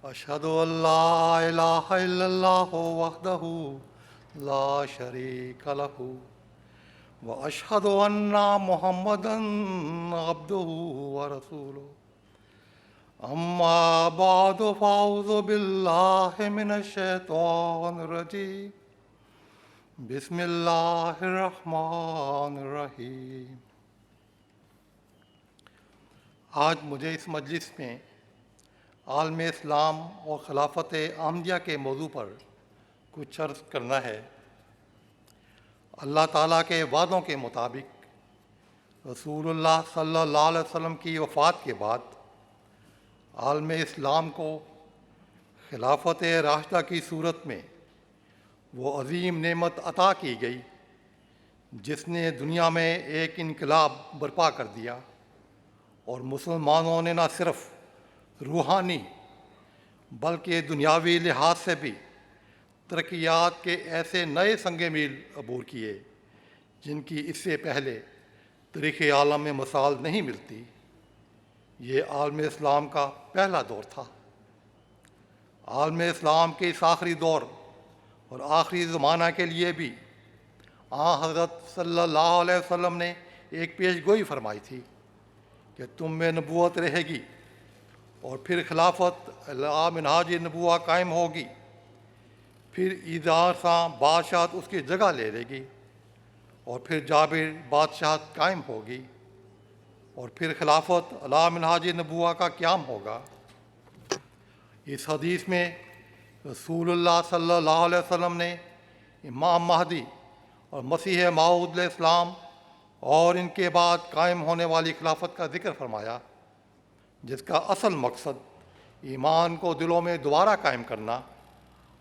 اشہد ان لا الہ الا اللہ وحدہ لا شریک لہ واشہد ان محمدا عبدہ ورسولہ اما بعد فاعوذ باللہ من الشیطان الرجیم بسم اللہ الرحمن الرحیم۔ آج مجھے اس مجلس میں عالم اسلام اور خلافت احمدیہ کے موضوع پر کچھ عرض کرنا ہے۔ اللہ تعالیٰ کے وعدوں کے مطابق رسول اللہ صلی اللہ علیہ وسلم کی وفات کے بعد عالم اسلام کو خلافت راشدہ کی صورت میں وہ عظیم نعمت عطا کی گئی جس نے دنیا میں ایک انقلاب برپا کر دیا، اور مسلمانوں نے نہ صرف روحانی بلکہ دنیاوی لحاظ سے بھی ترقیات کے ایسے نئے سنگ میل عبور کیے جن کی اس سے پہلے تاریخ عالم میں مثال نہیں ملتی۔ یہ عالم اسلام کا پہلا دور تھا۔ عالم اسلام کے اس آخری دور اور آخری زمانہ کے لیے بھی حضرت صلی اللہ علیہ وسلم نے ایک پیش گوئی فرمائی تھی کہ تم میں نبوت رہے گی اور پھر خلافت علی منہاج نبوہ قائم ہوگی، پھر ایزار ساں بادشاہت اس کی جگہ لے گی، اور پھر جابر بادشاہت قائم ہوگی، اور پھر خلافت علی منہاج نبوہ کا قیام ہوگا۔ اس حدیث میں رسول اللہ صلی اللہ علیہ وسلم نے امام مہدی اور مسیح موعود علیہ السلام اور ان کے بعد قائم ہونے والی خلافت کا ذکر فرمایا، جس کا اصل مقصد ایمان کو دلوں میں دوبارہ قائم کرنا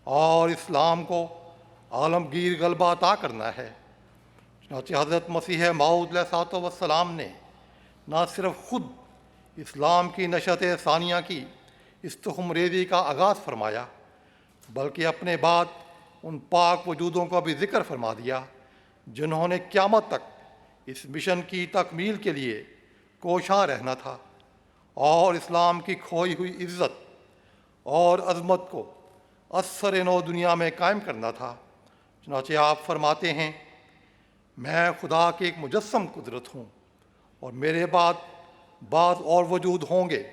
اور اسلام کو عالمگیر غلبہ عطا کرنا ہے۔ چنانچہ حضرت مسیح موعود علیہ السلام نے نہ صرف خود اسلام کی نشأت ثانیہ کی استحکم ریزی کا آغاز فرمایا، بلکہ اپنے بعد ان پاک وجودوں کا بھی ذکر فرما دیا جنہوں نے قیامت تک اس مشن کی تکمیل کے لیے کوشاں رہنا تھا اور اسلام کی کھوئی ہوئی عزت اور عظمت کو اثر نو دنیا میں قائم کرنا تھا۔ چنانچہ آپ فرماتے ہیں، میں خدا کی ایک مجسم قدرت ہوں اور میرے بعد بعض اور وجود ہوں گے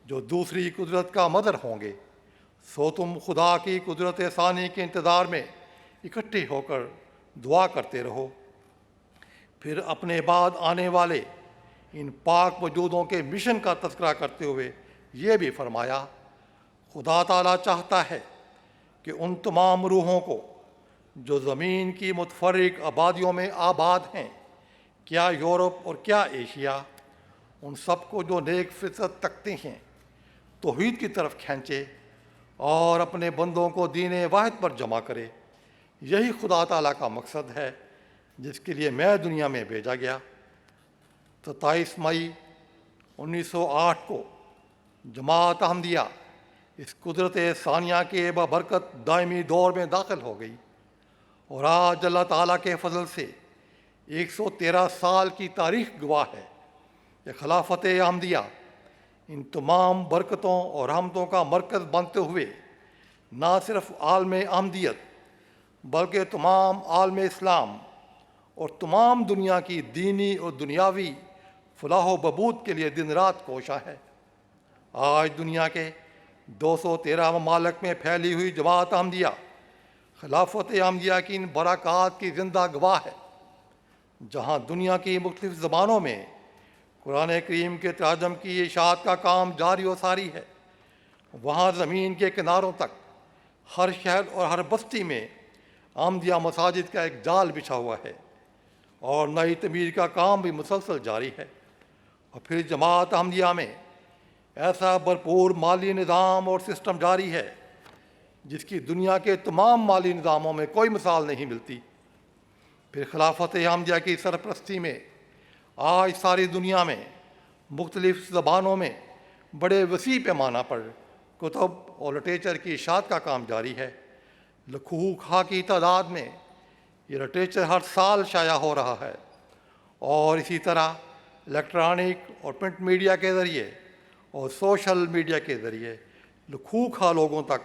جو دوسری قدرت کا مظہر ہوں گے، سو تم خدا کی قدرت ثانی کے انتظار میں اکٹھے ہو کر دعا کرتے رہو۔ پھر اپنے بعد آنے والے ان پاک وجودوں کے مشن کا تذکرہ کرتے ہوئے یہ بھی فرمایا، خدا تعالیٰ چاہتا ہے کہ ان تمام روحوں کو جو زمین کی متفرق آبادیوں میں آباد ہیں، کیا یورپ اور کیا ایشیا، ان سب کو جو نیک فطرت تکتے ہیں توحید کی طرف کھینچے اور اپنے بندوں کو دین واحد پر جمع کرے۔ یہی خدا تعالیٰ کا مقصد ہے جس کے لیے میں دنیا میں بھیجا گیا۔ 27 مئی 1908 کو جماعت احمدیہ اس قدرت ثانیہ کے بابرکت دائمی دور میں داخل ہو گئی، اور آج اللہ تعالیٰ کے فضل سے 113 سال کی تاریخ گواہ ہے کہ خلافت احمدیہ ان تمام برکتوں اور رحمتوں کا مرکز بنتے ہوئے نہ صرف عالم احمدیت بلکہ تمام عالم اسلام اور تمام دنیا کی دینی اور دنیاوی فلاح و بہبود کے لیے دن رات کوشاں ہے۔ آج دنیا کے 213 ممالک میں پھیلی ہوئی جماعت احمدیہ خلافت احمدیہ کی ان برکات کی زندہ گواہ ہے۔ جہاں دنیا کی مختلف زبانوں میں قرآن کریم کے ترجم کی اشاعت کا کام جاری و ساری ہے، وہاں زمین کے کناروں تک ہر شہر اور ہر بستی میں احمدیہ مساجد کا ایک جال بچھا ہوا ہے، اور نئی تعمیر کا کام بھی مسلسل جاری ہے۔ اور پھر جماعت احمدیہ میں ایسا بھرپور مالی نظام اور سسٹم جاری ہے جس کی دنیا کے تمام مالی نظاموں میں کوئی مثال نہیں ملتی۔ پھر خلافت احمدیہ کی سرپرستی میں آج ساری دنیا میں مختلف زبانوں میں بڑے وسیع پیمانہ پر کتب اور لٹریچر کی اشاعت کا کام جاری ہے۔ لاکھوں خواہ کی تعداد میں یہ لٹریچر ہر سال شائع ہو رہا ہے، اور اسی طرح الیکٹرانک اور پرنٹ میڈیا کے ذریعے اور سوشل میڈیا کے ذریعے لکھو کھا لوگوں تک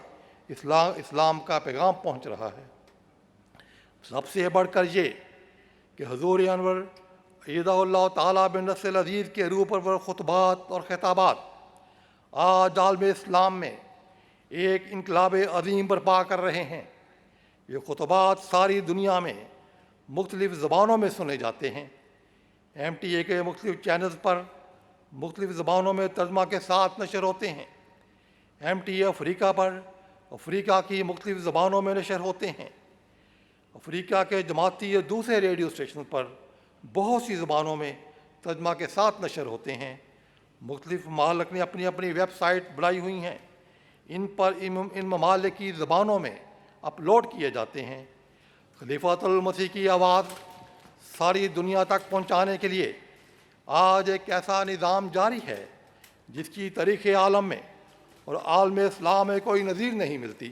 اسلام کا پیغام پہنچ رہا ہے۔ سب سے بڑھ کر یہ کہ حضور انور ایدہ اللہ تعالیٰ بن نصر العزیز کے روح پرور خطبات اور خطابات آج عالم اسلام میں ایک انقلاب عظیم برپا کر رہے ہیں۔ یہ خطبات ساری دنیا میں مختلف زبانوں میں سنے جاتے ہیں۔ MTA کے مختلف چینلز پر مختلف زبانوں میں ترجمہ کے ساتھ نشر ہوتے ہیں۔ MTA افریقہ پر افریقہ کی مختلف زبانوں میں نشر ہوتے ہیں۔ افریقہ کے جماعتی یا دوسرے ریڈیو اسٹیشن پر بہت سی زبانوں میں ترجمہ کے ساتھ نشر ہوتے ہیں۔ مختلف ممالک نے اپنی اپنی ویب سائٹ بنائی ہوئی ہیں، ان پر ان ممالک کی زبانوں میں اپلوڈ کیے جاتے ہیں۔ خلیفۃ المسیح کی آواز ساری دنیا تک پہنچانے کے لیے آج ایک ایسا نظام جاری ہے جس کی تاریخ عالم میں اور عالم اسلام میں کوئی نظیر نہیں ملتی۔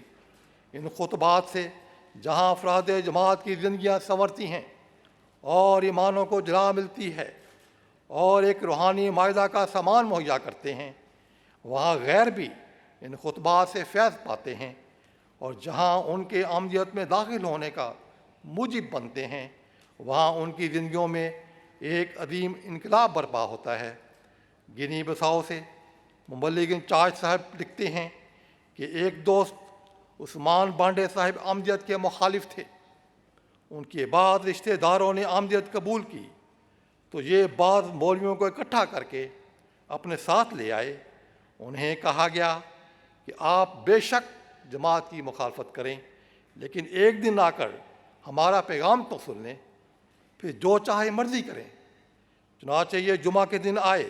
ان خطبات سے جہاں افراد جماعت کی زندگیاں سنورتی ہیں اور ایمانوں کو جلا ملتی ہے اور ایک روحانی معاہدہ کا سامان مہیا کرتے ہیں، وہاں غیر بھی ان خطبات سے فیض پاتے ہیں، اور جہاں ان کے احمدیت میں داخل ہونے کا موجب بنتے ہیں، وہاں ان کی زندگیوں میں ایک عظیم انقلاب برپا ہوتا ہے۔ گنی بساؤ سے مبلغ انچارج صاحب لکھتے ہیں کہ ایک دوست عثمان بانڈے صاحب احمدیت کے مخالف تھے۔ ان کے بعد رشتہ داروں نے احمدیت قبول کی تو یہ بعض مولویوں کو اکٹھا کر کے اپنے ساتھ لے آئے۔ انہیں کہا گیا کہ آپ بے شک جماعت کی مخالفت کریں، لیکن ایک دن آ کر ہمارا پیغام تو سن لیں، پھر جو چاہے مرضی کریں۔ چنانچہ یہ جمعہ کے دن آئے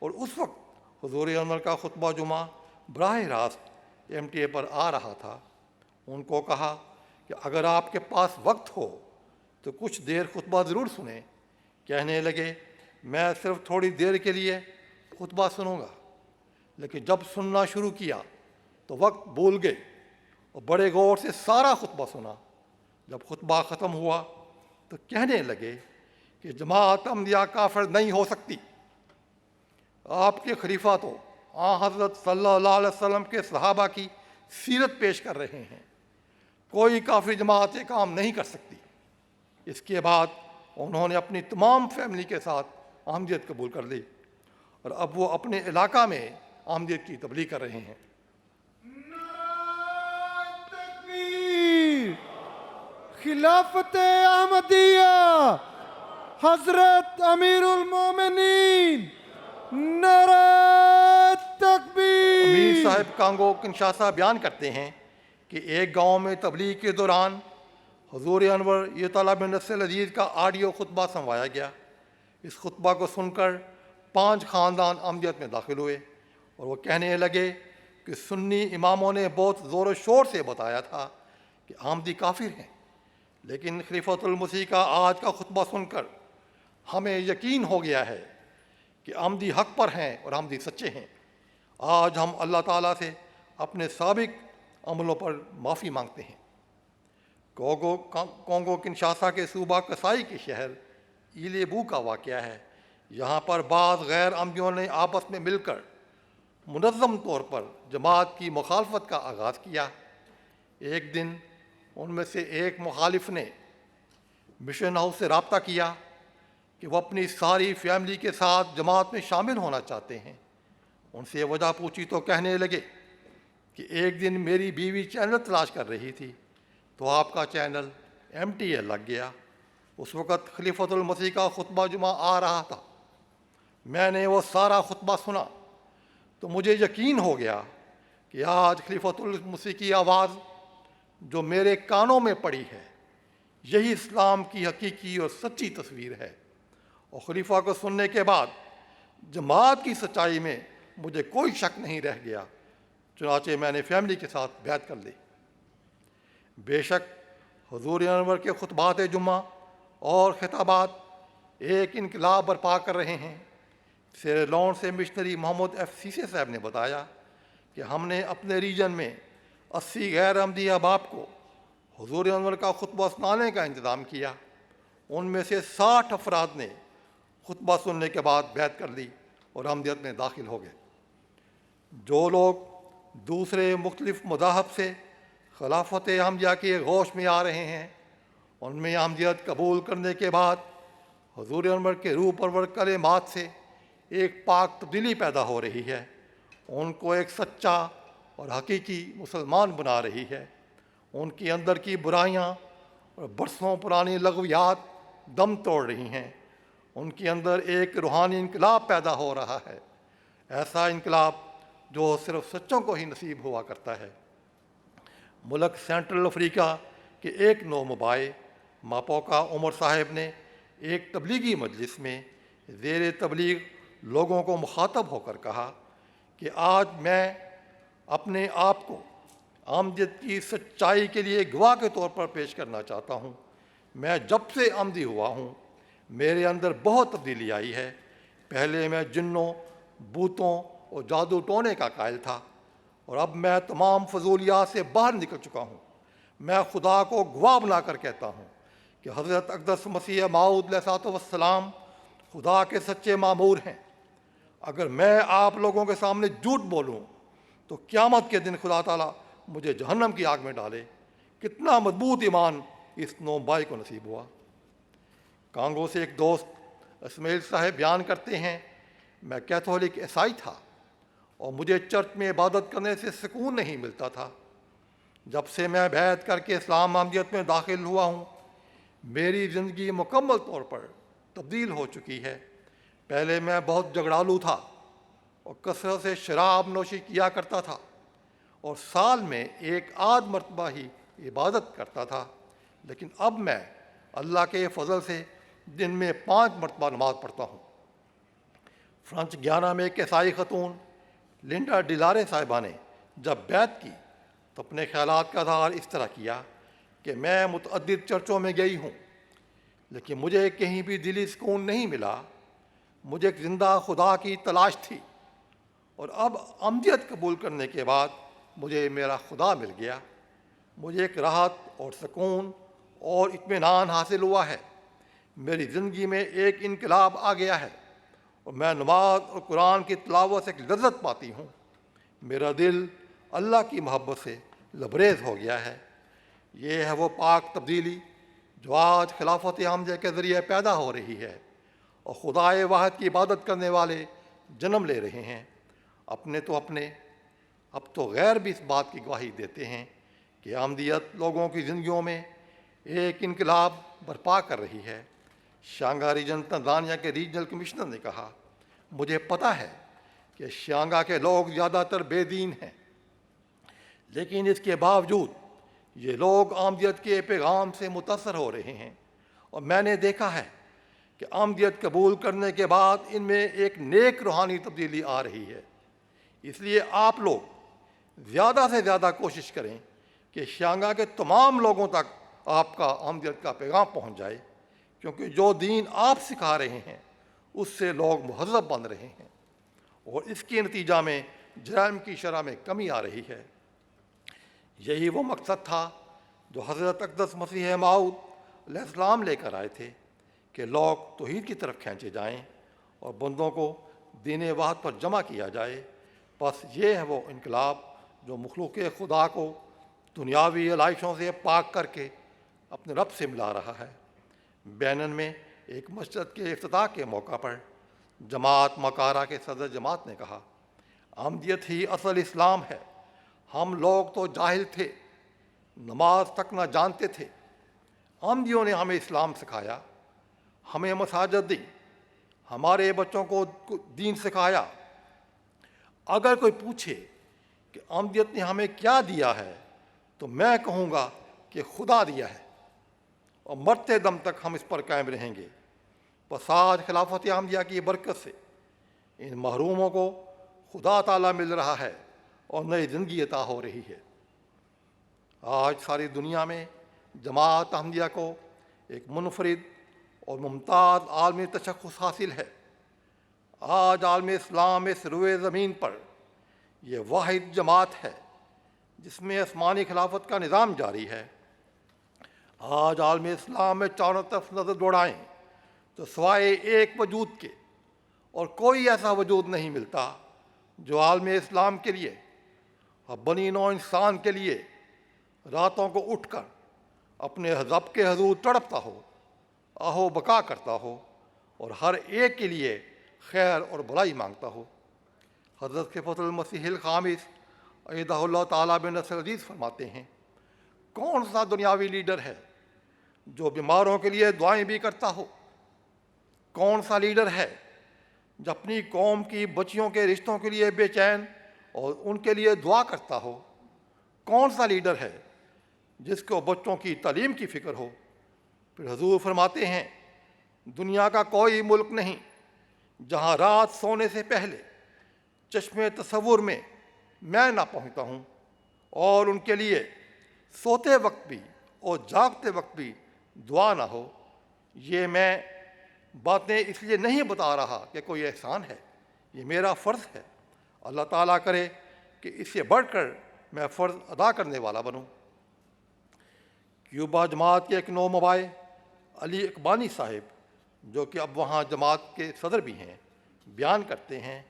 اور اس وقت حضور انور کا خطبہ جمعہ براہ راست MTA پر آ رہا تھا۔ ان کو کہا کہ اگر آپ کے پاس وقت ہو تو کچھ دیر خطبہ ضرور سنیں۔ کہنے لگے میں صرف تھوڑی دیر کے لیے خطبہ سنوں گا، لیکن جب سننا شروع کیا تو وقت بھول گئے اور بڑے غور سے سارا خطبہ سنا۔ جب خطبہ ختم ہوا تو کہنے لگے کہ جماعت احمدیہ کافر نہیں ہو سکتی۔ آپ کے خلیفہ تو حضرت صلی اللہ علیہ وسلم کے صحابہ کی سیرت پیش کر رہے ہیں، کوئی کافر جماعت یہ کام نہیں کر سکتی۔ اس کے بعد انہوں نے اپنی تمام فیملی کے ساتھ احمدیت قبول کر لی اور اب وہ اپنے علاقہ میں احمدیت کی تبلیغ کر رہے ہیں۔ نعرہ تکبیر! خلافت احمدیہ، حضرت امیر المومنین، نعرہ تکبیر! امیر صاحب کانگو کنشاسا بیان کرتے ہیں کہ ایک گاؤں میں تبلیغ کے دوران حضور انور ایدہ بن نصر العزیز کا آڈیو خطبہ سنوایا گیا۔ اس خطبہ کو سن کر 5 خاندان احمدیت میں داخل ہوئے اور وہ کہنے لگے کہ سنی اماموں نے بہت زور و شور سے بتایا تھا کہ احمدی کافر ہیں، لیکن خلیفۃ المسیح کا آج کا خطبہ سن کر ہمیں یقین ہو گیا ہے کہ احمدی حق پر ہیں اور احمدی سچے ہیں۔ آج ہم اللہ تعالیٰ سے اپنے سابق عملوں پر معافی مانگتے ہیں۔ کونگو کنشاسا کے صوبہ کسائی کے شہر ایلیبو کا واقعہ ہے۔ یہاں پر بعض غیر احمدیوں نے آپس میں مل کر منظم طور پر جماعت کی مخالفت کا آغاز کیا۔ ایک دن ان میں سے ایک مخالف نے مشن ہاؤس سے رابطہ کیا کہ وہ اپنی ساری فیملی کے ساتھ جماعت میں شامل ہونا چاہتے ہیں۔ ان سے وجہ پوچھی تو کہنے لگے کہ ایک دن میری بیوی چینل تلاش کر رہی تھی تو آپ کا چینل MTA لگ گیا۔ اس وقت خلیفۃ المسیح کا خطبہ جمعہ آ رہا تھا۔ میں نے وہ سارا خطبہ سنا تو مجھے یقین ہو گیا کہ آج خلیفۃ المسیح کی آواز جو میرے کانوں میں پڑی ہے یہی اسلام کی حقیقی اور سچی تصویر ہے، اور خلیفہ کو سننے کے بعد جماعت کی سچائی میں مجھے کوئی شک نہیں رہ گیا۔ چنانچہ میں نے فیملی کے ساتھ بیعت کر لی۔ بے شک حضور انور کے خطبات جمعہ اور خطابات ایک انقلاب برپا کر رہے ہیں۔ سیرا لیون سے مشنری محمد F سیسے صاحب نے بتایا کہ ہم نے اپنے ریجن میں 80 غیر احمدی احباب کو حضور انور کا خطبہ سنانے کا انتظام کیا۔ ان میں سے 60 افراد نے خطبہ سننے کے بعد بیعت کر لی اور احمدیت میں داخل ہو گئے۔ جو لوگ دوسرے مختلف مذاہب سے خلافت احمدیہ کے گوش میں آ رہے ہیں، ان میں احمدیت قبول کرنے کے بعد حضور انور کے روح پرور کلمات سے ایک پاک تبدیلی پیدا ہو رہی ہے، ان کو ایک سچا اور حقیقی مسلمان بنا رہی ہے۔ ان کے اندر کی برائیاں اور برسوں پرانی لغویات دم توڑ رہی ہیں، ان کے اندر ایک روحانی انقلاب پیدا ہو رہا ہے، ایسا انقلاب جو صرف سچوں کو ہی نصیب ہوا کرتا ہے۔ ملک سینٹرل افریقہ کے ایک نومبائے ماپوکا عمر صاحب نے ایک تبلیغی مجلس میں زیر تبلیغ لوگوں کو مخاطب ہو کر کہا کہ آج میں اپنے آپ کو احمدیت کی سچائی کے لیے گواہ کے طور پر پیش کرنا چاہتا ہوں۔ میں جب سے احمدی ہوا ہوں میرے اندر بہت تبدیلی آئی ہے۔ پہلے میں جنوں، بوتوں اور جادو ٹونے کا قائل تھا، اور اب میں تمام فضولیات سے باہر نکل چکا ہوں۔ میں خدا کو گواہ بنا کر کہتا ہوں کہ حضرت اقدس مسیح موعود علیہ الصلوۃ والسلام خدا کے سچے مامور ہیں۔ اگر میں آپ لوگوں کے سامنے جھوٹ بولوں تو قیامت کے دن خدا تعالیٰ مجھے جہنم کی آگ میں ڈالے۔ کتنا مضبوط ایمان اس نومبائی کو نصیب ہوا۔ کانگو سے ایک دوست اسماعیل صاحب بیان کرتے ہیں، میں کیتھولک عیسائی تھا اور مجھے چرچ میں عبادت کرنے سے سکون نہیں ملتا تھا۔ جب سے میں بیعت کر کے اسلام احمدیت میں داخل ہوا ہوں میری زندگی مکمل طور پر تبدیل ہو چکی ہے۔ پہلے میں بہت جھگڑالو تھا اور کثرت سے شراب نوشی کیا کرتا تھا، اور سال میں ایک آدھ مرتبہ ہی عبادت کرتا تھا، لیکن اب میں اللہ کے فضل سے دن میں 5 مرتبہ نماز پڑھتا ہوں۔ فرانچ گیانا میں ایک عیسائی خاتون لنڈا ڈیلارے صاحبہ نے جب بیعت کی تو اپنے خیالات کا اظہار اس طرح کیا کہ میں متعدد چرچوں میں گئی ہوں لیکن مجھے کہیں بھی دلی سکون نہیں ملا۔ مجھے ایک زندہ خدا کی تلاش تھی، اور اب احمدیت قبول کرنے کے بعد مجھے میرا خدا مل گیا۔ مجھے ایک راحت اور سکون اور اطمینان حاصل ہوا ہے۔ میری زندگی میں ایک انقلاب آ گیا ہے، اور میں نماز اور قرآن کی تلاوت سے ایک لذت پاتی ہوں۔ میرا دل اللہ کی محبت سے لبریز ہو گیا ہے۔ یہ ہے وہ پاک تبدیلی جو آج خلافت احمدیہ کے ذریعے پیدا ہو رہی ہے، اور خدائے واحد کی عبادت کرنے والے جنم لے رہے ہیں۔ اپنے تو اپنے، اب تو غیر بھی اس بات کی گواہی دیتے ہیں کہ احمدیت لوگوں کی زندگیوں میں ایک انقلاب برپا کر رہی ہے۔ شانگا ریجن تنزانیہ کے ریجنل کمشنر نے کہا، مجھے پتہ ہے کہ شانگا کے لوگ زیادہ تر بے دین ہیں، لیکن اس کے باوجود یہ لوگ احمدیت کے پیغام سے متاثر ہو رہے ہیں، اور میں نے دیکھا ہے کہ احمدیت قبول کرنے کے بعد ان میں ایک نیک روحانی تبدیلی آ رہی ہے۔ اس لیے آپ لوگ زیادہ سے زیادہ کوشش کریں کہ شانگا کے تمام لوگوں تک آپ کا احمدیت کا پیغام پہنچ جائے، کیونکہ جو دین آپ سکھا رہے ہیں اس سے لوگ مہذب بن رہے ہیں، اور اس کے نتیجہ میں جرائم کی شرح میں کمی آ رہی ہے۔ یہی وہ مقصد تھا جو حضرت اقدس مسیح موعود علیہ السلام لے کر آئے تھے کہ لوگ توحید کی طرف کھینچے جائیں اور بندوں کو دین واحد پر جمع کیا جائے۔ بس یہ ہے وہ انقلاب جو مخلوق خدا کو دنیاوی علائشوں سے پاک کر کے اپنے رب سے ملا رہا ہے۔ بینن میں ایک مسجد کے افتتاح کے موقع پر جماعت مکارہ کے صدر جماعت نے کہا، احمدیت ہی اصل اسلام ہے۔ ہم لوگ تو جاہل تھے، نماز تک نہ جانتے تھے۔ احمدیوں نے ہمیں اسلام سکھایا، ہمیں مساجد دی، ہمارے بچوں کو دین سکھایا۔ اگر کوئی پوچھے کہ احمدیت نے ہمیں کیا دیا ہے تو میں کہوں گا کہ خدا دیا ہے، اور مرتے دم تک ہم اس پر قائم رہیں گے۔ بس آج خلافت احمدیہ کی برکت سے ان محروموں کو خدا تعالیٰ مل رہا ہے اور نئی زندگی عطا ہو رہی ہے۔ آج ساری دنیا میں جماعت احمدیہ کو ایک منفرد اور ممتاز عالمی تشخص حاصل ہے۔ آج عالم اسلام اس روئے زمین پر یہ واحد جماعت ہے جس میں آسمانی خلافت کا نظام جاری ہے۔ آج عالم اسلام میں چاروں طرف نظر دوڑائیں تو سوائے ایک وجود کے اور کوئی ایسا وجود نہیں ملتا جو عالم اسلام کے لیے اب بنی نوع انسان کے لیے راتوں کو اٹھ کر اپنے رب کے حضور تڑپتا ہو، آہو بکا کرتا ہو اور ہر ایک کے لیے خیر اور بھلائی مانگتا ہو۔ حضرت صفت المسیح الخامس ایدہ اللہ تعالیٰ بن نصر عزیز فرماتے ہیں، کون سا دنیاوی لیڈر ہے جو بیماروں کے لیے دعائیں بھی کرتا ہو؟ کون سا لیڈر ہے جو اپنی قوم کی بچیوں کے رشتوں کے لیے بے چین اور ان کے لیے دعا کرتا ہو؟ کون سا لیڈر ہے جس کو بچوں کی تعلیم کی فکر ہو؟ پھر حضور فرماتے ہیں، دنیا کا کوئی ملک نہیں جہاں رات سونے سے پہلے چشمے تصور میں میں نہ پہنچتا ہوں اور ان کے لیے سوتے وقت بھی اور جاگتے وقت بھی دعا نہ ہو۔ یہ میں باتیں اس لیے نہیں بتا رہا کہ کوئی احسان ہے، یہ میرا فرض ہے۔ اللہ تعالیٰ کرے کہ اس سے بڑھ کر میں فرض ادا کرنے والا بنوں۔ کیوبا جماعت کے ایک نومبائع علی اقبانی صاحب، جو کہ اب وہاں جماعت کے صدر بھی ہیں، بیان کرتے ہیں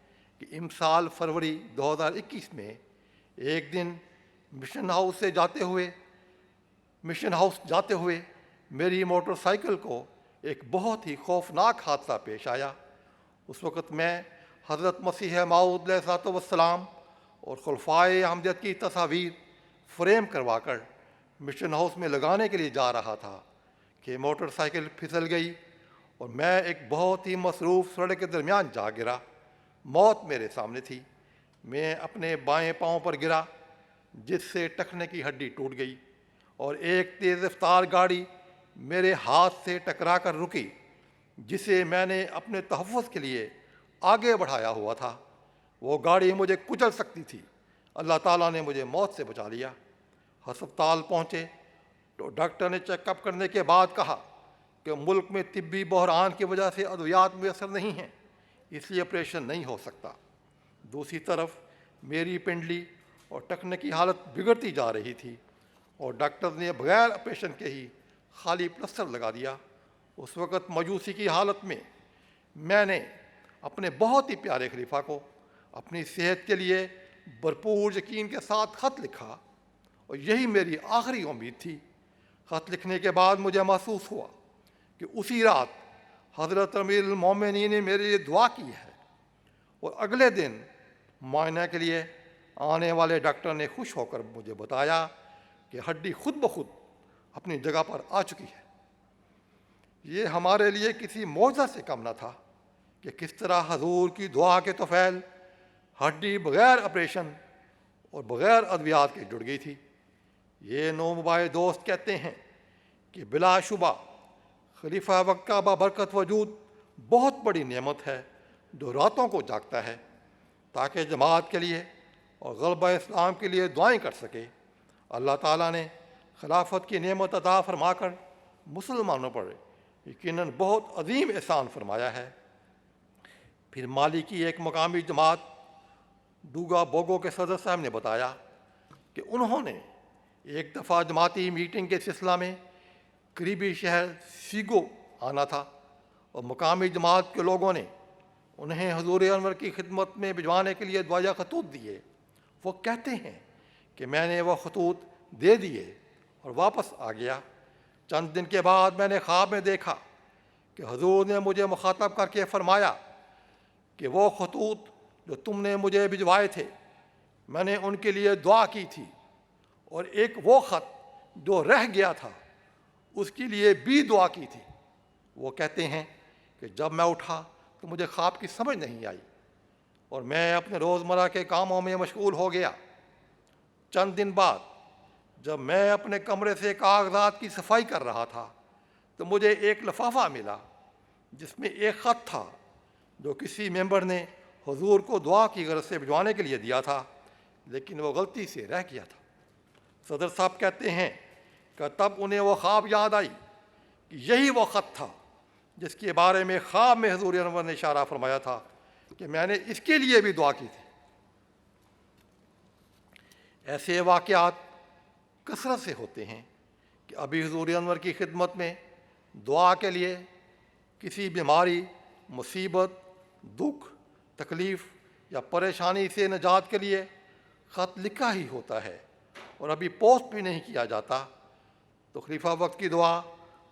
کہ امسال فروری 2021 میں ایک دن مشن ہاؤس جاتے ہوئے میری موٹر سائیکل کو ایک بہت ہی خوفناک حادثہ پیش آیا۔ اس وقت میں حضرت مسیح موعود علیہ الصلوۃ والسلام اور خلفائے احمدیت کی تصاویر فریم کروا کر مشن ہاؤس میں لگانے کے لیے جا رہا تھا کہ موٹر سائیکل پھسل گئی اور میں ایک بہت ہی مصروف سڑک کے درمیان جا گرا۔ موت میرے سامنے تھی۔ میں اپنے بائیں پاؤں پر گرا جس سے ٹخنے کی ہڈی ٹوٹ گئی اور ایک تیز رفتار گاڑی میرے ہاتھ سے ٹکرا کر رکی جسے میں نے اپنے تحفظ کے لیے آگے بڑھایا ہوا تھا۔ وہ گاڑی مجھے کچل سکتی تھی۔ اللہ تعالیٰ نے مجھے موت سے بچا لیا۔ ہسپتال پہنچے تو ڈاکٹر نے چیک اپ کرنے کے بعد کہا کہ ملک میں طبی بحران کی وجہ سے ادویات میسر نہیں ہیں، اس لیے آپریشن نہیں ہو سکتا۔ دوسری طرف میری پنڈلی اور ٹخنے کی حالت بگڑتی جا رہی تھی اور ڈاکٹر نے بغیر آپریشن کے ہی خالی پلسٹر لگا دیا۔ اس وقت مایوسی کی حالت میں نے اپنے بہت ہی پیارے خلیفہ کو اپنی صحت کے لیے بھرپور یقین کے ساتھ خط لکھا اور یہی میری آخری امید تھی۔ خط لکھنے کے بعد مجھے محسوس ہوا کہ اسی رات حضرت امیر المومنین نے میرے لیے دعا کی ہے، اور اگلے دن معائنہ کے لیے آنے والے ڈاکٹر نے خوش ہو کر مجھے بتایا کہ ہڈی خود بخود اپنی جگہ پر آ چکی ہے۔ یہ ہمارے لیے کسی معجزہ سے کم نہ تھا کہ کس طرح حضور کی دعا کے طفیل ہڈی بغیر آپریشن اور بغیر ادویات کے جڑ گئی تھی۔ یہ نومبائع دوست کہتے ہیں کہ بلا شبہ خلیفہ وقت کا بابرکت وجود بہت بڑی نعمت ہے جو راتوں کو جاگتا ہے تاکہ جماعت کے لیے اور غلبہ اسلام کے لیے دعائیں کر سکے۔ اللہ تعالیٰ نے خلافت کی نعمت عطا فرما کر مسلمانوں پر یقیناً بہت عظیم احسان فرمایا ہے۔ پھر مالی کی ایک مقامی جماعت ڈوگا بوگو کے صدر صاحب نے بتایا کہ انہوں نے ایک دفعہ جماعتی میٹنگ کے سلسلہ میں قریبی شہر سیگو آنا تھا اور مقامی جماعت کے لوگوں نے انہیں حضور انور کی خدمت میں بھجوانے کے لیے دعائیہ خطوط دیے۔ وہ کہتے ہیں کہ میں نے وہ خطوط دے دیے اور واپس آ گیا۔ چند دن کے بعد میں نے خواب میں دیکھا کہ حضور نے مجھے مخاطب کر کے فرمایا کہ وہ خطوط جو تم نے مجھے بھجوائے تھے میں نے ان کے لیے دعا کی تھی، اور ایک وہ خط جو رہ گیا تھا اس کے لیے بھی دعا کی تھی۔ وہ کہتے ہیں کہ جب میں اٹھا تو مجھے خواب کی سمجھ نہیں آئی اور میں اپنے روزمرہ کے کاموں میں مشغول ہو گیا۔ چند دن بعد جب میں اپنے کمرے سے کاغذات کی صفائی کر رہا تھا تو مجھے ایک لفافہ ملا جس میں ایک خط تھا جو کسی ممبر نے حضور کو دعا کی غرض سے بھجوانے کے لیے دیا تھا، لیکن وہ غلطی سے رہ گیا تھا۔ صدر صاحب کہتے ہیں کہ تب انہیں وہ خواب یاد آئی کہ یہی وہ خط تھا جس کے بارے میں خواب میں حضور انور نے اشارہ فرمایا تھا کہ میں نے اس کے لیے بھی دعا کی تھی۔ ایسے واقعات کثرت سے ہوتے ہیں کہ ابھی حضور انور کی خدمت میں دعا کے لیے کسی بیماری، مصیبت، دکھ، تکلیف یا پریشانی سے نجات کے لیے خط لکھا ہی ہوتا ہے اور ابھی پوسٹ بھی نہیں کیا جاتا تو خلیفہ وقت کی دعا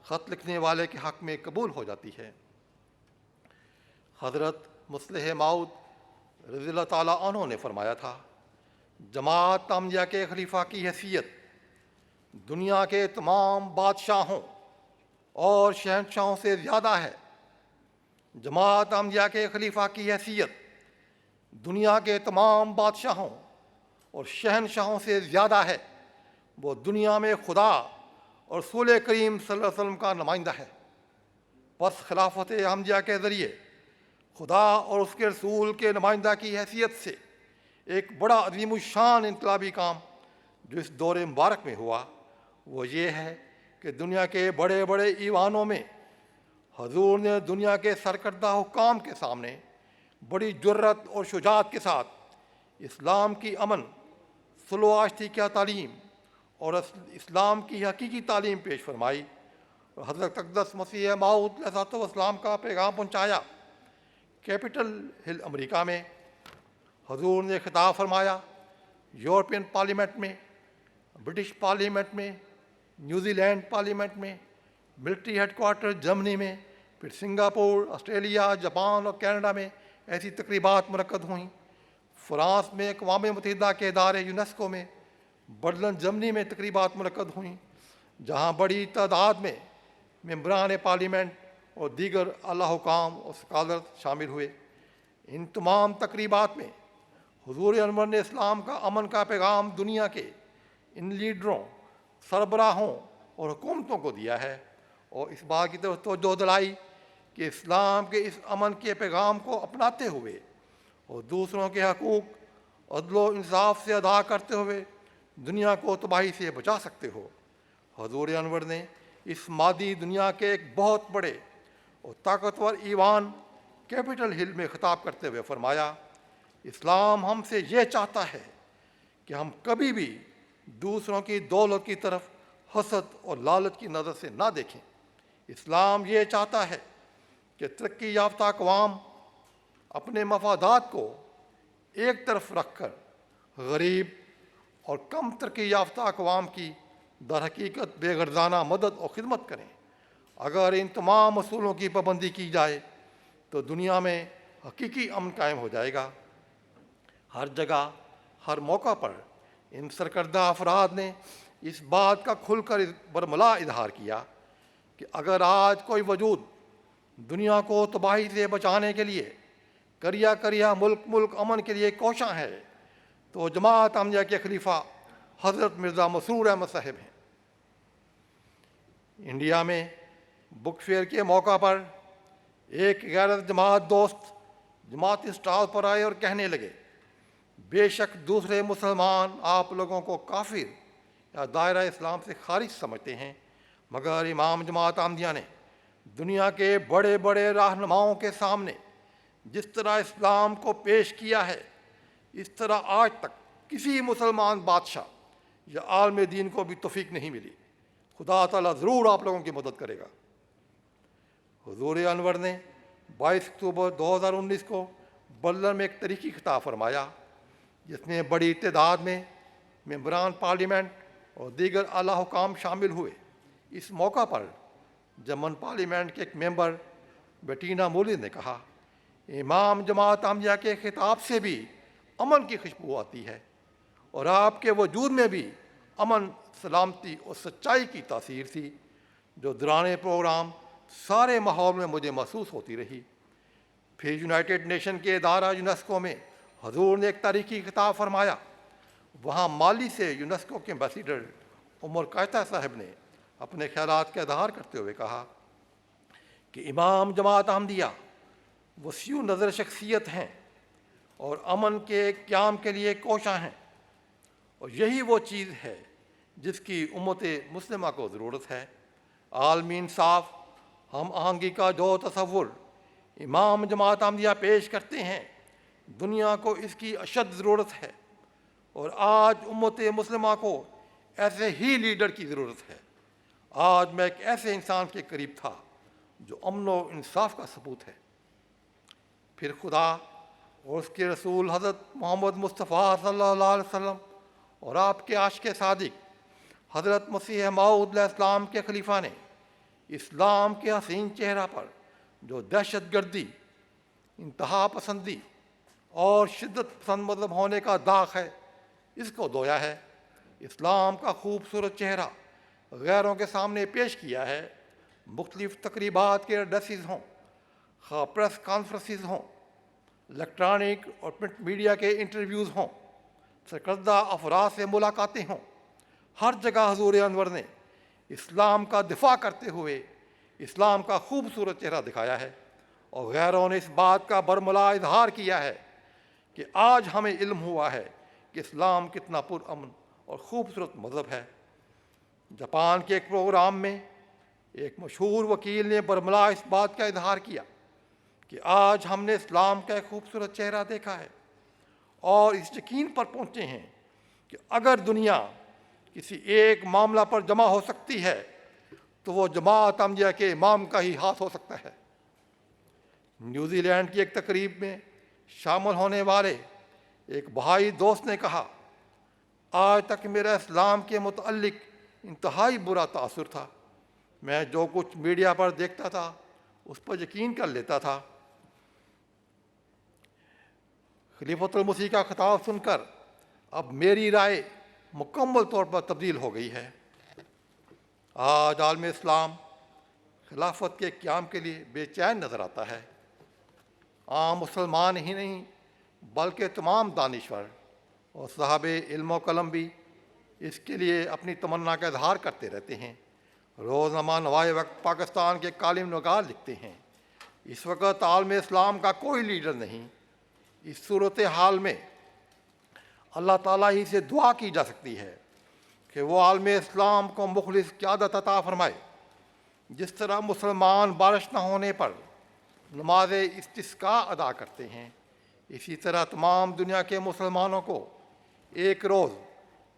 خط لکھنے والے کے حق میں قبول ہو جاتی ہے۔ حضرت مصلح موعود رضی اللہ تعالیٰ عنہ نے فرمایا تھا، جماعت احمدیہ کے خلیفہ کی حیثیت دنیا کے تمام بادشاہوں اور شہنشاہوں سے زیادہ ہے۔ جماعت احمدیہ کے خلیفہ کی حیثیت دنیا کے تمام بادشاہوں اور شہنشاہوں سے زیادہ ہے۔ وہ دنیا میں خدا اور رسول کریم صلی اللہ علیہ وسلم کا نمائندہ ہے۔ بس خلافت احمدیہ کے ذریعے خدا اور اس کے رسول کے نمائندہ کی حیثیت سے ایک بڑا عظیم الشان انقلابی کام جو اس دور مبارک میں ہوا وہ یہ ہے کہ دنیا کے بڑے بڑے ایوانوں میں حضور نے دنیا کے سرکردہ حکام کے سامنے بڑی جرت اور شجاعت کے ساتھ اسلام کی امن، صلح و آشتی کی تعلیم اور اسلام کی حقیقی تعلیم پیش فرمائی اور حضرت اقدس مسیح موعود علیہ الصلوۃ والسلام کا پیغام پہنچایا۔ کیپٹل ہل امریکہ میں حضور نے خطاب فرمایا، یورپین پارلیمنٹ میں، برٹش پارلیمنٹ میں، نیوزی لینڈ پارلیمنٹ میں، ملٹری ہیڈ کوارٹر جرمنی میں، پھر سنگاپور، آسٹریلیا، جاپان اور کینیڈا میں ایسی تقریبات منعقد ہوئیں۔ فرانس میں اقوام متحدہ کے ادارے یونیسکو میں، برلن جرمنی میں تقریبات منعقد ہوئیں جہاں بڑی تعداد میں ممبران پارلیمنٹ اور دیگر اعلیٰ حکام اور اسکالر شامل ہوئے۔ ان تمام تقریبات میں حضور انور نے اسلام کا امن کا پیغام دنیا کے ان لیڈروں، سربراہوں اور حکومتوں کو دیا ہے اور اس بات کی طرف توجہ دلائی کہ اسلام کے اس امن کے پیغام کو اپناتے ہوئے اور دوسروں کے حقوق عدل و انصاف سے ادا کرتے ہوئے دنیا کو تباہی سے بچا سکتے ہو۔ حضور انور نے اس مادی دنیا کے ایک بہت بڑے اور طاقتور ایوان کیپٹل ہل میں خطاب کرتے ہوئے فرمایا، اسلام ہم سے یہ چاہتا ہے کہ ہم کبھی بھی دوسروں کی دولت کی طرف حسد اور لالچ کی نظر سے نہ دیکھیں۔ اسلام یہ چاہتا ہے کہ ترقی یافتہ اقوام اپنے مفادات کو ایک طرف رکھ کر غریب اور کم ترقی یافتہ اقوام کی در حقیقت بے غرضانہ مدد اور خدمت کریں۔ اگر ان تمام اصولوں کی پابندی کی جائے تو دنیا میں حقیقی امن قائم ہو جائے گا۔ ہر جگہ، ہر موقع پر ان سرکردہ افراد نے اس بات کا کھل کر برملا اظہار کیا کہ اگر آج کوئی وجود دنیا کو تباہی سے بچانے کے لیے کریا ملک امن کے لیے کوشاں ہے تو جماعت احمدیہ کے خلیفہ حضرت مرزا مسرور احمد صاحب ہیں۔ انڈیا میں بک فیئر کے موقع پر ایک غیر جماعت دوست جماعت اسٹال پر آئے اور کہنے لگے، بے شک دوسرے مسلمان آپ لوگوں کو کافر یا دائرہ اسلام سے خارج سمجھتے ہیں، مگر امام جماعت احمدیہ نے دنیا کے بڑے بڑے رہنماؤں کے سامنے جس طرح اسلام کو پیش کیا ہے اس طرح آج تک کسی مسلمان بادشاہ یا عالم دین کو بھی توفیق نہیں ملی۔ خدا تعالیٰ ضرور آپ لوگوں کی مدد کرے گا۔ حضور انور نے 22 اکتوبر 2019 کو برلن میں ایک تاریخی خطاب فرمایا جس میں بڑی تعداد میں ممبران پارلیمنٹ اور دیگر اعلیٰ حکام شامل ہوئے۔ اس موقع پر جرمن پارلیمنٹ کے ایک ممبر بیٹینا مولر نے کہا، امام جماعت احمدیہ کے خطاب سے بھی امن کی خوشبو آتی ہے اور آپ کے وجود میں بھی امن، سلامتی اور سچائی کی تاثیر تھی جو دوران پروگرام سارے ماحول میں مجھے محسوس ہوتی رہی۔ پھر یونائٹڈ نیشن کے ادارہ یونیسکو میں حضور نے ایک تاریخی خطاب فرمایا۔ وہاں مالی سے یونیسکو کے ایمبیسیڈر عمر قائطہ صاحب نے اپنے خیالات کا اظہار کرتے ہوئے کہا کہ امام جماعت احمدیہ وسیع نظر شخصیت ہیں اور امن کے قیام کے لیے کوشاں ہیں، اور یہی وہ چیز ہے جس کی امت مسلمہ کو ضرورت ہے۔ عالمی انصاف، ہم آہنگی کا جو تصور امام جماعت احمدیہ پیش کرتے ہیں دنیا کو اس کی اشد ضرورت ہے، اور آج امت مسلمہ کو ایسے ہی لیڈر کی ضرورت ہے۔ آج میں ایک ایسے انسان کے قریب تھا جو امن و انصاف کا ثبوت ہے۔ پھر خدا اور اس کے رسول حضرت محمد مصطفیٰ صلی اللہ علیہ وسلم اور آپ کے عاشق صادق حضرت مسیح موعود علیہ السلام کے خلیفہ نے اسلام کے حسین چہرہ پر جو دہشت گردی، انتہا پسندی اور شدت پسند مذہب ہونے کا داغ ہے، اس کو دھویا ہے، اسلام کا خوبصورت چہرہ غیروں کے سامنے پیش کیا ہے۔ مختلف تقریبات کے ایڈریسز ہوں، خواہ پریس کانفرنسز ہوں، الیکٹرانک اور پرنٹ میڈیا کے انٹرویوز ہوں، سرکردہ افراد سے ملاقاتیں ہوں، ہر جگہ حضور انور نے اسلام کا دفاع کرتے ہوئے اسلام کا خوبصورت چہرہ دکھایا ہے، اور غیروں نے اس بات کا برملا اظہار کیا ہے کہ آج ہمیں علم ہوا ہے کہ اسلام کتنا پرامن اور خوبصورت مذہب ہے۔ جاپان کے ایک پروگرام میں ایک مشہور وکیل نے برملا اس بات کا اظہار کیا کہ آج ہم نے اسلام کا ایک خوبصورت چہرہ دیکھا ہے، اور اس یقین پر پہنچے ہیں کہ اگر دنیا کسی ایک معاملہ پر جمع ہو سکتی ہے تو وہ جماعت احمدیہ کے امام کا ہی ہاتھ ہو سکتا ہے۔ نیوزی لینڈ کی ایک تقریب میں شامل ہونے والے ایک بہائی دوست نے کہا، آج تک میرا اسلام کے متعلق انتہائی برا تاثر تھا، میں جو کچھ میڈیا پر دیکھتا تھا اس پر یقین کر لیتا تھا۔ خلیفۃ المسیح کا خطاب سن کر اب میری رائے مکمل طور پر تبدیل ہو گئی ہے۔ آج عالم اسلام خلافت کے قیام کے لیے بے چین نظر آتا ہے۔ عام مسلمان ہی نہیں بلکہ تمام دانشور اور صاحب علم و قلم بھی اس کے لیے اپنی تمنا کا اظہار کرتے رہتے ہیں۔ روزنامہ نوائے وقت پاکستان کے کالم نگار لکھتے ہیں، اس وقت عالم اسلام کا کوئی لیڈر نہیں۔ اس صورتحال میں اللہ تعالیٰ ہی سے دعا کی جا سکتی ہے کہ وہ عالم اسلام کو مخلص قیادت عطا فرمائے۔ جس طرح مسلمان بارش نہ ہونے پر نماز استسقاء ادا کرتے ہیں، اسی طرح تمام دنیا کے مسلمانوں کو ایک روز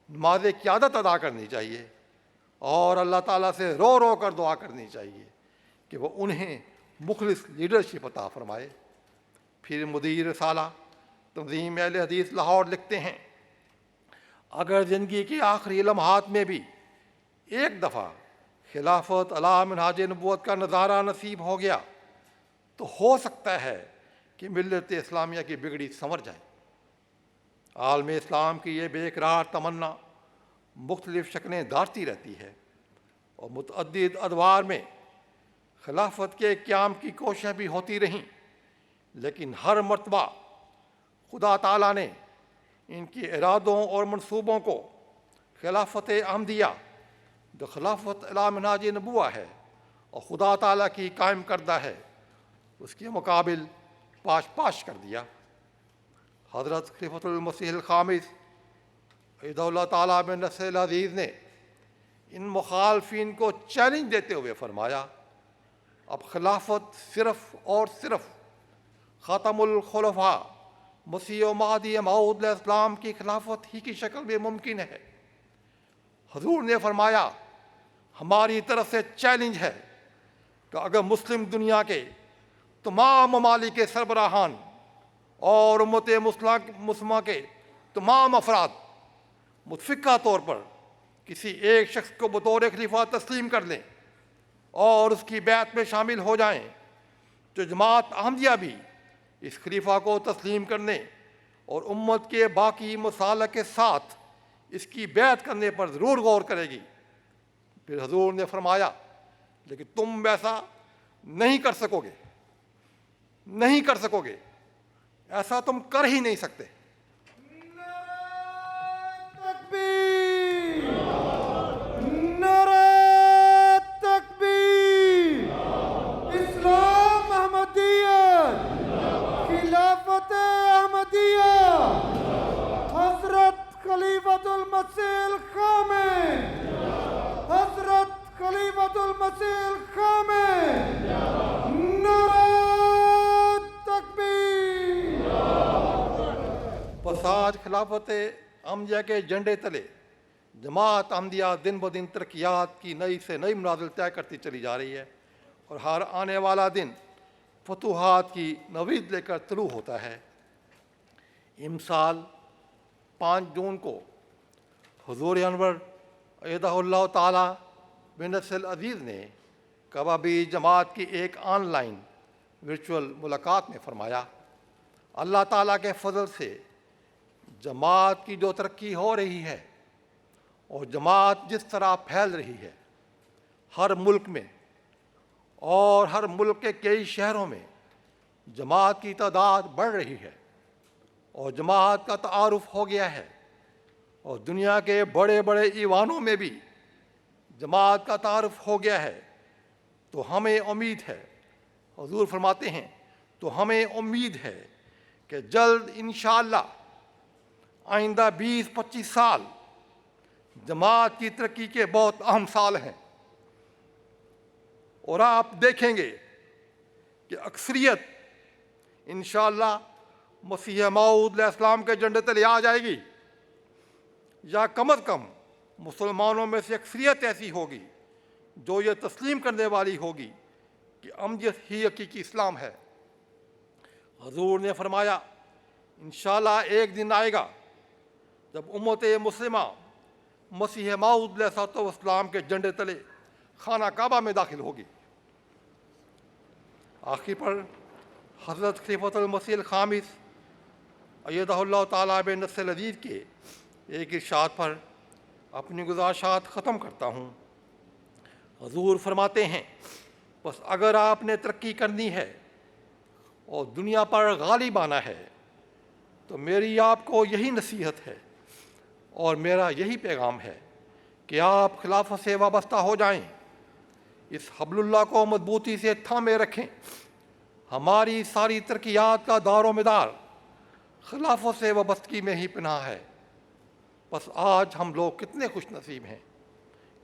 نماز قیادت ادا کرنی چاہیے اور اللہ تعالیٰ سے رو رو کر دعا کرنی چاہیے کہ وہ انہیں مخلص لیڈرشپ عطا فرمائے۔ پھر مدیر رسالہ تنظیم اہل حدیث لاہور لکھتے ہیں، اگر زندگی کے آخری لمحات میں بھی ایک دفعہ خلافت علی منہاج نبوت کا نظارہ نصیب ہو گیا تو ہو سکتا ہے کہ ملت اسلامیہ کی بگڑی سنور جائے۔ عالم اسلام کی یہ بے قرار تمنا مختلف شکلیں دھارتی رہتی ہے، اور متعدد ادوار میں خلافت کے قیام کی کوششیں بھی ہوتی رہیں، لیکن ہر مرتبہ خدا تعالیٰ نے ان کے ارادوں اور منصوبوں کو خلافت احمدیہ جو خلافت علی منہاج نبوہ ہے اور خدا تعالیٰ کی قائم کردہ ہے، اس کے مقابل پاش کر دیا۔ حضرت خلیفۃ المسیح الخامس ایدہ اللہ تعالیٰ بن نصر العزیز نے ان مخالفین کو چیلنج دیتے ہوئے فرمایا، اب خلافت صرف اور صرف خاتم الخلفاء مسیح و مہدی موعود علیہ السلام کی خلافت ہی کی شکل میں ممکن ہے۔ حضور نے فرمایا، ہماری طرف سے چیلنج ہے کہ اگر مسلم دنیا کے تمام ممالک کے سربراہان اور امت مسلمہ کے تمام افراد متفقہ طور پر کسی ایک شخص کو بطور خلیفہ تسلیم کر لیں اور اس کی بیعت میں شامل ہو جائیں، تو جماعت احمدیہ بھی اس خلیفہ کو تسلیم کرنے اور امت کے باقی مسالک کے ساتھ اس کی بیعت کرنے پر ضرور غور کرے گی۔ پھر حضور نے فرمایا، لیکن تم ویسا نہیں کر سکو گے، نہیں کر سکو گے، ایسا تم کر ہی نہیں سکتے۔ تکبیر، نعرہ تکبیر، اسلام احمدیت، خلافت احمدیہ، حضرت خلیفۃ المسیح الخامس، حضرت خلیفۃ المسیح الخامس، نعرہ تکبیر۔ بس آج خلافت احمدیہ کے جھنڈے تلے جماعت احمدیہ دن بدن ترقیات کی نئی سے نئی منازل طے کرتی چلی جا رہی ہے، اور ہر آنے والا دن فتوحات کی نوید لے کر طلوع ہوتا ہے۔ امسال 5 جون کو حضور انور ایدہ اللہ تعالیٰ بنصر العزیز نے کبابی جماعت کی ایک آن لائن ورچوئل ملاقات میں فرمایا، اللہ تعالیٰ کے فضل سے جماعت کی جو ترقی ہو رہی ہے اور جماعت جس طرح پھیل رہی ہے، ہر ملک میں اور ہر ملک کے کئی شہروں میں جماعت کی تعداد بڑھ رہی ہے اور جماعت کا تعارف ہو گیا ہے، اور دنیا کے بڑے بڑے ایوانوں میں بھی جماعت کا تعارف ہو گیا ہے، تو ہمیں امید ہے، حضور فرماتے ہیں تو ہمیں امید ہے کہ جلد انشاءاللہ آئندہ 20-25 سال جماعت کی ترقی کے بہت اہم سال ہیں، اور آپ دیکھیں گے کہ اکثریت انشاءاللہ مسیح موعود علیہ السلام کے جھنڈے تلے آ جائے گی، یا کم از کم مسلمانوں میں سے اکثریت ایسی ہوگی جو یہ تسلیم کرنے والی ہوگی کہ امجد ہی حقیقی اسلام ہے۔ حضور نے فرمایا انشاءاللہ ایک دن آئے گا جب امت مسلمہ مسیح موعود علیہ السلام کے جھنڈے تلے خانہ کعبہ میں داخل ہوگی۔ آخر پر حضرت خلیفۃ المسیح الخامس ایدہ اللہ تعالیٰ بنصر العزیز کے ایک ارشاد پر اپنی گزارشات ختم کرتا ہوں۔ حضور فرماتے ہیں بس اگر آپ نے ترقی کرنی ہے اور دنیا پر غالب آنا ہے تو میری آپ کو یہی نصیحت ہے اور میرا یہی پیغام ہے کہ آپ خلافت سے وابستہ ہو جائیں، اس حبل اللہ کو مضبوطی سے تھامے رکھیں۔ ہماری ساری ترقیات کا دار و مدار خلافت سے وابستگی میں ہی پنہاں ہے۔ بس آج ہم لوگ کتنے خوش نصیب ہیں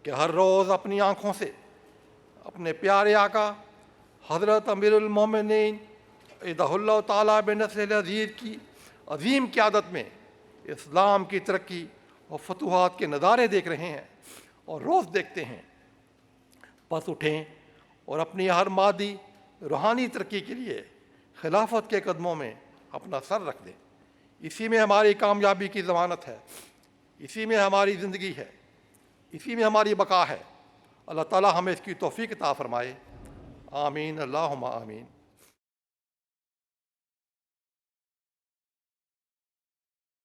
کہ ہر روز اپنی آنکھوں سے اپنے پیارے آقا حضرت امیر المومنین ایدہ اللہ تعالیٰ بنصر العزیز کی عظیم قیادت میں اسلام کی ترقی اور فتوحات کے نظارے دیکھ رہے ہیں اور روز دیکھتے ہیں۔ بس اٹھیں اور اپنی ہر مادی روحانی ترقی کے لیے خلافت کے قدموں میں اپنا سر رکھ دیں۔ اسی میں ہماری کامیابی کی ضمانت ہے، اسی میں ہماری زندگی ہے، اسی میں ہماری بقا ہے۔ اللہ تعالیٰ ہمیں اس کی توفیق عطا فرمائے، آمین، اللہم آمین۔